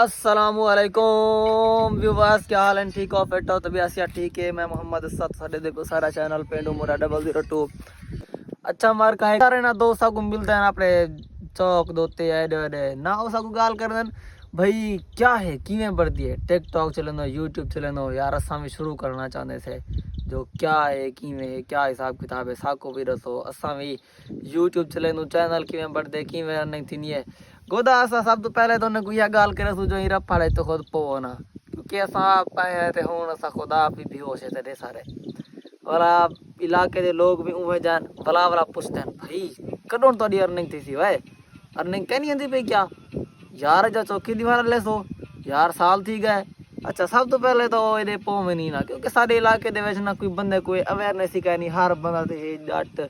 अस्सलामुअलैकुम व्यूवर्स, क्या हाल है? ठीक हो? फिट हो? तबीयत ठीक है? मैं मोहम्मद असद, साडे देखो सारा चैनल पेंडू मोरा 002। अच्छा मार का है ना दोस्त को मिलते हैं अपने चौक दोते है ना उसा को गाल कर देन भाई क्या है किवें बढ़ती है टिकटॉक चलेनो यूट्यूब चलेनो यार असा भी शुरू करना चाहते थे जो क्या है किवें क्या हिसाब किताब है साको भी रसो असा भी यूट्यूब चलेनो चैनल किवें बढ़ते किवें अर्निंग थी नहीं है गोदा असा सब तो पहले तो ने कोई गाल करे सो जो ही रप पड़े तो खुद पो ना क्योंकि असा पाए थे हुन असा खुदा भी बेहोश है थे सारे वाला इलाके के लोग भी उवे जान भला भला पूछते हैं भाई कदों तो अर्निंग थी सी भाई अर्निंग कहनी आती पई क्या यार जो चौकी दीवार ले सो यार साल थी गए। अच्छा सब तो पहले तो ये पो में नहीं ना क्योंकि सारे इलाके दे ना कोई बंदे कोई अवेयरनेस ही कहनी हर बंदा ते जट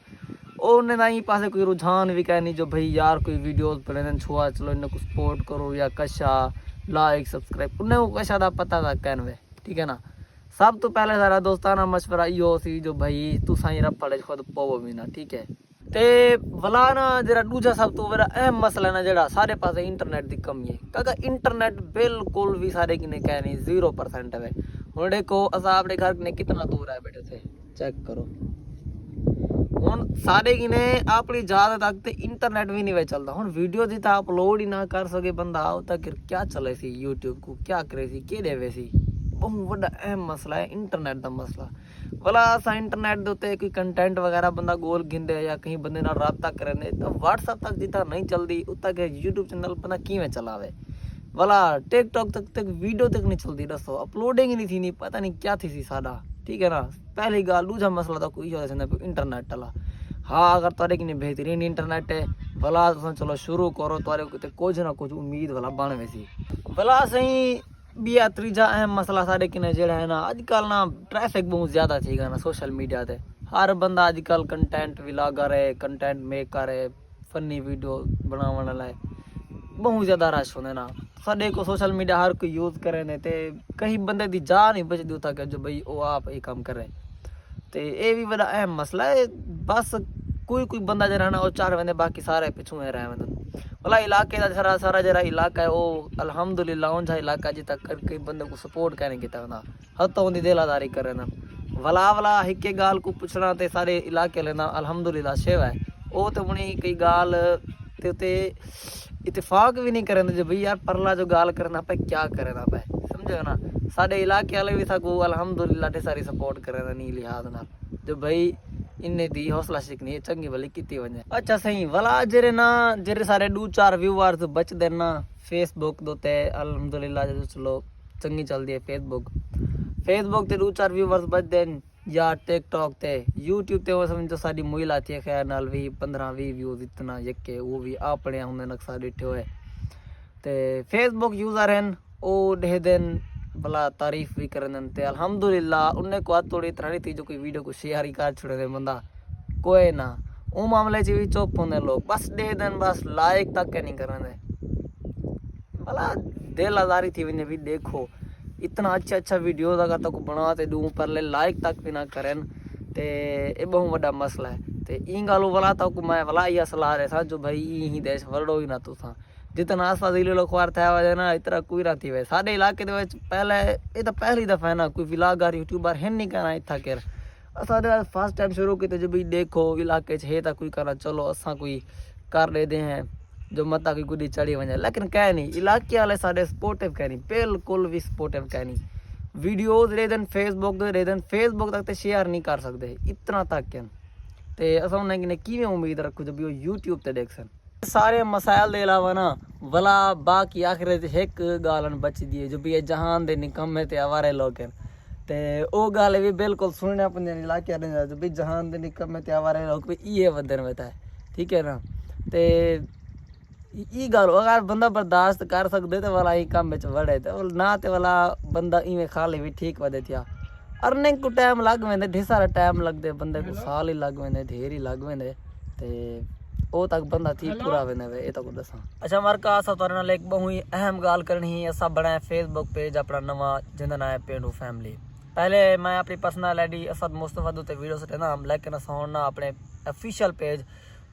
उन्हें ना ही पासे कोई रुझान भी कहनी जो भाई यार कोई वीडियोस बने छुआ चलो इन्हें कुछ सपोर्ट करो या कशा लाइक सब्सक्राइब उन्हें वो कशा दा पता था कहने ठीक है ना। सब तो पहले सारा दोस्ताना मशवरा यो सी जो भाई तू साई रब पड़े खुद पवो भी ना ठीक है ते भला ना जरा दूजा सब तो मेरा अहम मसला ना जरा सारे पास इंटरनेट की कमी है क्योंकि इंटरनेट बिल्कुल भी सारे की ने कह नहीं 0% है हूँ देखो असा अपने घर ने कितना दूर है बेटे से चेक करो हूँ सारे की ने अपनी ज़्यादा तक तो इंटरनेट भी नहीं वे चलता हूँ वीडियो की तो अपलोड ही ना कर सके बंदा तक क्या चले सी यूट्यूब को क्या करे सी के देवे सी बहुत बड़ा अहम मसला है इंटरनेट का मसला भला असा इंटरनेट के उत्ते कोई कंटेंट वगैरह बंदा गोल गिंदे या कहीं बंदे नाल राबता करे तो व्हाट्सएप तक जितना नहीं चलती उतना के यूट्यूब चैनल बंदा किवें चलावे भला टिकटॉक तक वीडियो तक नहीं चलती दसो अपलोडिंग ही नहीं थी नहीं पता नहीं क्या थी सी साडा ठीक है ना। पहली गाल दूजा मसला तो कोई हो इंटरनेट वाला हाँ अगर तुआरे की बेहतरीन इंटरनेट है भला तुम चलो शुरू करो तुआरे कुछ ना कुछ उम्मीद भला बन वैसी भला सही भी आ तीजा अहम मसला साढ़े किने जेड़ा है ना अजकल ना ट्रैफिक बहुत ज़्यादा थी ना सोशल मीडिया ते हर बंदा अजकल कंटेंट व्लॉगर है कंटेंट मेकर है फनी वीडियो बनाने वाला है बहुत ज़्यादा रश होने ना साढ़े को सोशल मीडिया हर कोई यूज़ करे ने ते कहीं बंदे दी जा नहीं बचती उता के जो भाई वो आप ये काम करे ते ये भी बड़ा अहम मसला है बस कोई बंदा जरा ना वो चार बंदे बाकी सारे पिछू है रहे भला इलाके का सारा सारा जरा इलाका है वो अल्हम्दुलिल्लाह उन इलाका जी तक कई बंदे को सपोर्ट करने की ना हद तो उनकी दिलादारी करे ना भला भला हिके गाल को पूछना ते सारे इलाके लेना अल्हम्दुलिल्लाह शेव है वो तो उन्हें कई गाल ते इतफाक भी नहीं करें जो भाई यार परला जो गाल करना पे क्या करना पे समझो ना साढ़े इलाके वाले भी सको अल्हम्दुलिल्लाह ते सारी सपोर्ट करे नहीं लिहाज ना जो भाई इन्ने दी हौसला शिकनी चंगी भली की वजे। अच्छा सही भला जेरे ना जेरे सारे 2-4 व्यूअर्स बचते ना फेसबुक दोते अल्हम्दुलिल्लाह जो चलो चंगी चलती है फेसबुक ते 2-4 व्यूअर्स बचते या टिकटॉक ते यूट्यूब ते वो समझो साडी मुहिल आती है खैर नाल 20-15-20 व्यूज इतना यके वो भी अपने होंगे नक्शा डिठे हुए ते फेसबुक यूजर हैं वो डे दिन भला तारीफ भी करन ते अल्हम्दुलिल्लाह उन्हें को थोड़ी तरह थी जो कोई वीडियो को शेयर ही कर छोड़े बंदा कोई ना वो मामले च भी चुप होंगे लोग बस दे दिन बस लाइक तक नहीं करने भला दिल आजारी थी वने भी देखो इतना अच्छा वीडियो अगर तक बना ते दूँ पर ले लाइक तक भी ना करें ते ये बहुत बड़ा मसला है ते ई गालों वाला तक मैं भला यह सलाह रहा जो भाई ही देश वरडो ही ना तुसा जितना आसपास दिल्ली ख्वार था वजह ना इतना कोई रहती है साढ़े इलाके पहले ये तो पहली दफ़ा है ना कोई व्लॉगर यूट्यूबर है नहीं करना इतना कर असा फर्स्ट टाइम शुरू किए जो भी देखो इलाके है तो कोई करना चलो असा कोई कर लेते हैं जो मता कोई गुडी चढ़ी वजे लेकिन कह नहीं इलाके वाले साढ़े सपोर्टिव कह नहीं बिल्कुल भी सपोर्टिव कह नहीं वीडियोज रेदन फेसबुक तक तो शेयर नहीं कर सकते इतना तक है तो असा उन्हें किवें उम्मीद रखो जब वो यूट्यूब पर देख सन सारे मसाइल के अलावा ना भला बाकी आखिर एक गालन बच दी है जो भी जहान दे निकम्मे ते आवारे लोग हैं ते वो गाल भी बिल्कुल सुनने अपने इलाके जो भी जहान दे निकम्मे ते आवारे लोग भी ये वधन में है ठीक है ना ते ई गाल अगर बंदा बर्दाश्त कर सकते तो वाला ही कम बिच वड़े तो ना तो वाला बंदा इवें खाली भी ठीक वधे थिया अर्निंग को टाइम लग वेंदे ढेर सारा टाइम लगते बंदे को साल ही लग वेंदे ढेर ही लग वेंदे ते वो तक बंदा थी पूरा वेंदे वे ये तक दसा। अच्छा मरका असा तुहाडे नाल एक बहुत ही अहम गाल करनी है असा बनाया फेसबुक पेज अपना नवा जिंदा नाम है पेंडू फैमिली पहले मैं अपनी पर्सनल आईडी असद मुस्तफा दे वीडियो सटे ना लेकिन असा हुण ना अपने ऑफिशियल पेज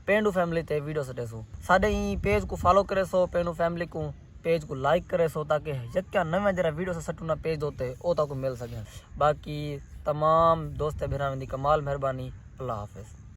पेंडू फैमिली ते वीडियो सटे सो साडे ही पेज को फॉलो करे सो पेंडू फैमिली को पेज को लाइक करे सो ताकि यक्या नवे जरा वीडियो से सटूना पेज होते ओ ताको मिल सके। बाकी तमाम दोस्त भरा दी कमाल मेहरबानी। अल्लाह हाफिज़।